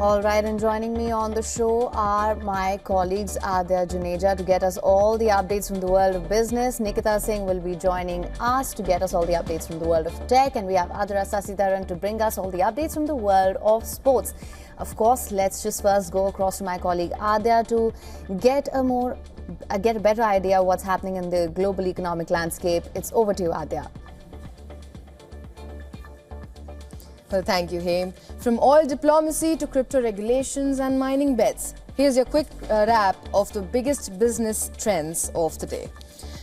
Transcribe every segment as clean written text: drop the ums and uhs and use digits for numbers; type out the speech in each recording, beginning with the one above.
All right, and joining me on the show are my colleagues Adya Juneja to get us all the updates from the world of business. Nikita Singh will be joining us to get us all the updates from the world of tech. And we have Adra Sasitharan to bring us all the updates from the world of sports. Of course, let's just first go across to my colleague Adya to get a better idea of what's happening in the global economic landscape. It's over to you, Adya. Well, thank you, Haim. From oil diplomacy to crypto regulations and mining bets, here's your quick wrap of the biggest business trends of the day.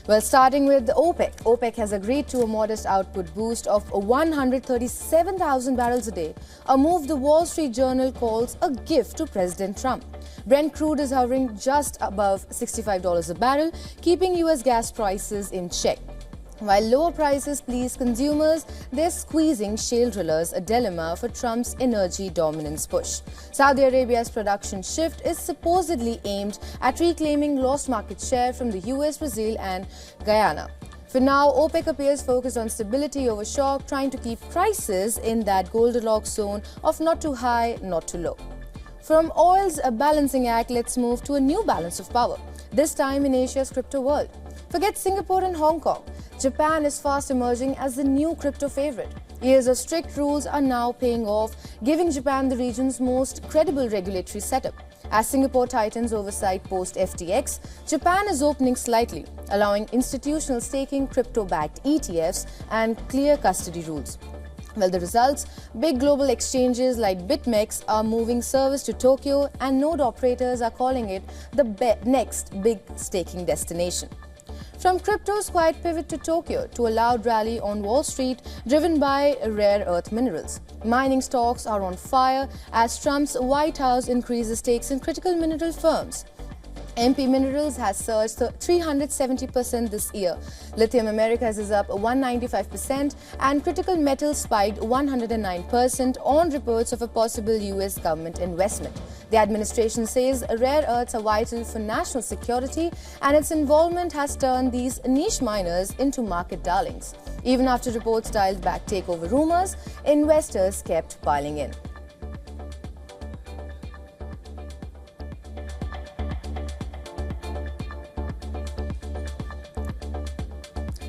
Well, starting with OPEC. OPEC has agreed to a modest output boost of 137,000 barrels a day, a move the Wall Street Journal calls a gift to President Trump. Brent crude is hovering just above $65 a barrel, keeping U.S. gas prices in check. While lower prices please consumers, they're squeezing shale drillers, a dilemma for Trump's energy dominance push. Saudi Arabia's production shift is supposedly aimed at reclaiming lost market share from the US, Brazil and Guyana. For now, OPEC appears focused on stability over shock, trying to keep prices in that Goldilocks zone of not too high, not too low. From oil's balancing act, let's move to a new balance of power, this time in Asia's crypto world. Forget Singapore and Hong Kong. Japan is fast emerging as the new crypto favorite. Years of strict rules are now paying off, giving Japan the region's most credible regulatory setup. As Singapore tightens oversight post-FTX, Japan is opening slightly, allowing institutional staking, crypto-backed ETFs, and clear custody rules. Well, the results? Big global exchanges like BitMEX are moving service to Tokyo, and node operators are calling it the next big staking destination. From crypto's quiet pivot to Tokyo to a loud rally on Wall Street driven by rare earth minerals. Mining stocks are on fire as Trump's White House increases stakes in critical mineral firms. MP Minerals has surged 370% this year. Lithium Americas is up 195% and critical metals spiked 109% on reports of a possible US government investment. The administration says rare earths are vital for national security and its involvement has turned these niche miners into market darlings. Even after reports dialed back takeover rumors, investors kept piling in.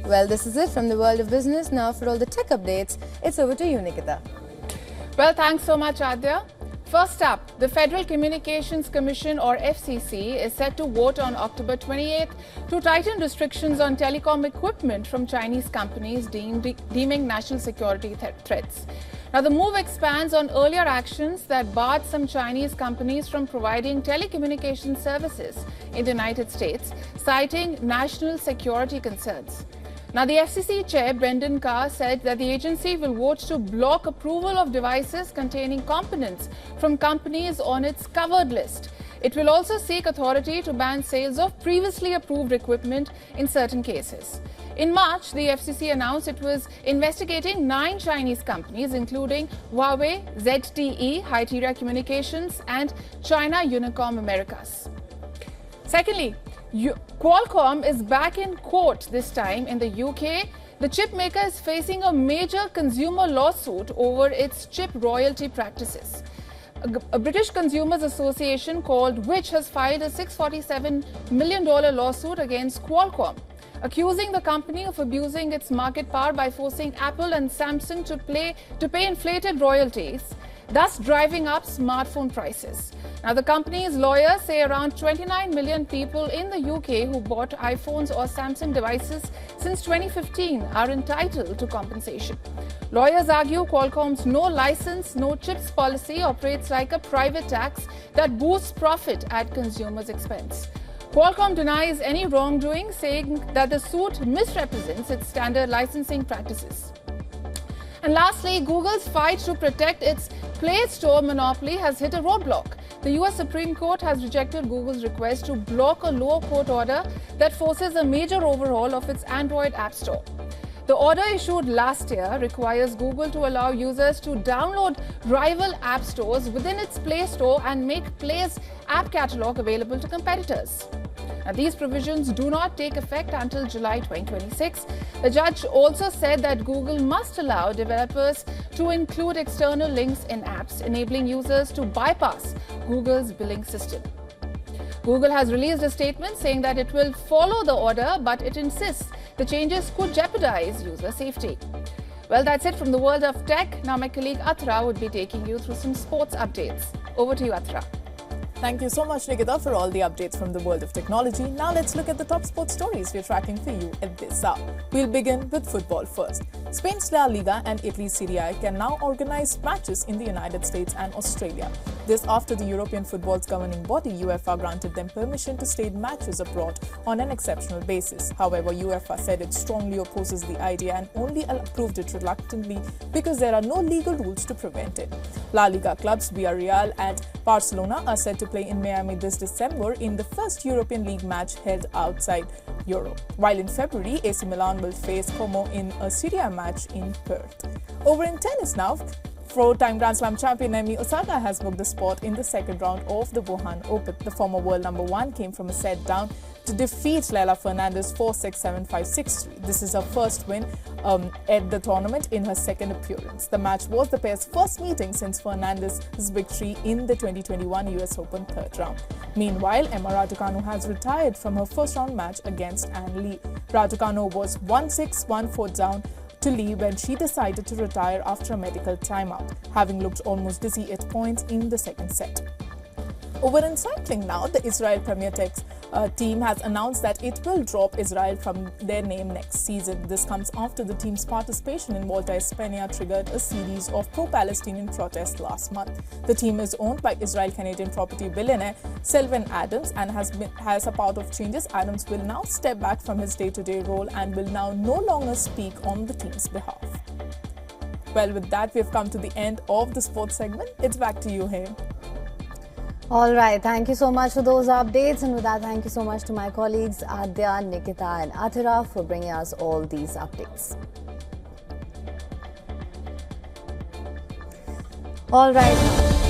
Well, this is it from the world of business. Now for all the tech updates, it's over to you, Nikita. Well, thanks so much, Adya. First up, the Federal Communications Commission or FCC is set to vote on October 28th to tighten restrictions on telecom equipment from Chinese companies deeming national security threats. Now, the move expands on earlier actions that barred some Chinese companies from providing telecommunications services in the United States, citing national security concerns. Now, the FCC chair, Brendan Carr, said that the agency will vote to block approval of devices containing components from companies on its covered list. It will also seek authority to ban sales of previously approved equipment in certain cases. In March, the FCC announced it was investigating 9 Chinese companies, including Huawei, ZTE, Hytera Communications, and China Unicom Americas. Secondly, Qualcomm is back in court this time in the UK. The chip maker is facing a major consumer lawsuit over its chip royalty practices. A British Consumers Association called Which has filed a $647 million lawsuit against Qualcomm, accusing the company of abusing its market power by forcing Apple and Samsung to pay inflated royalties, thus driving up smartphone prices. Now, the company's lawyers say around 29 million people in the UK who bought iPhones or Samsung devices since 2015 are entitled to compensation. Lawyers argue Qualcomm's no license, no chips policy operates like a private tax that boosts profit at consumers' expense. Qualcomm denies any wrongdoing, saying that the suit misrepresents its standard licensing practices. And lastly, Google's fight to protect its Play Store monopoly has hit a roadblock. The US Supreme Court has rejected Google's request to block a lower court order that forces a major overhaul of its Android App Store. The order issued last year requires Google to allow users to download rival app stores within its Play Store and make Play's app catalog available to competitors. Now, these provisions do not take effect until July 2026. The judge also said that Google must allow developers to include external links in apps, enabling users to bypass Google's billing system. Google has released a statement saying that it will follow the order, but it insists the changes could jeopardize user safety. Well, that's it from the world of tech. Now my colleague Atra would be taking you through some sports updates. Over to you, Atra. Thank you so much, Nikita, for all the updates from the world of technology. Now let's look at the top sports stories we're tracking for you at this hour. We'll begin with football first. Spain's La Liga and Italy's Serie A can now organize matches in the United States and Australia. This after the European football's governing body, UEFA, granted them permission to stage matches abroad on an exceptional basis. However, UEFA said it strongly opposes the idea and only approved it reluctantly because there are no legal rules to prevent it. La Liga clubs Villarreal and Barcelona are set to play in Miami this December in the first European League match held outside Europe, while in February, AC Milan will face Como in a Serie A match in Perth. Over in tennis now, four-time Grand Slam champion Naomi Osaka has booked the spot in the second round of the Wuhan Open. The former world number one came from a set down to defeat Leila Fernandez 4-6, 7-5, 6-3. This is her first win at the tournament in her second appearance. The match was the pair's first meeting since Fernandez's victory in the 2021 US Open third round. Meanwhile, Emma Raducanu has retired from her first round match against Anne Lee. Raducanu was 1-6, 1-4 down to Lee when she decided to retire after a medical timeout, having looked almost dizzy at points in the second set. Over in cycling now, the Israel Premier Tech team has announced that it will drop Israel from their name next season. This comes after the team's participation in Volta a España triggered a series of pro-Palestinian protests last month. The team is owned by Israel-Canadian property billionaire Sylvan Adams and has a part of changes. Adams will now step back from his day-to-day role and will now no longer speak on the team's behalf. Well, with that, we've come to the end of the sports segment. It's back to you, Haim. All right, thank you so much for those updates, and with that, thank you so much to my colleagues Adya, Nikita and Athira for bringing us all these updates. All right.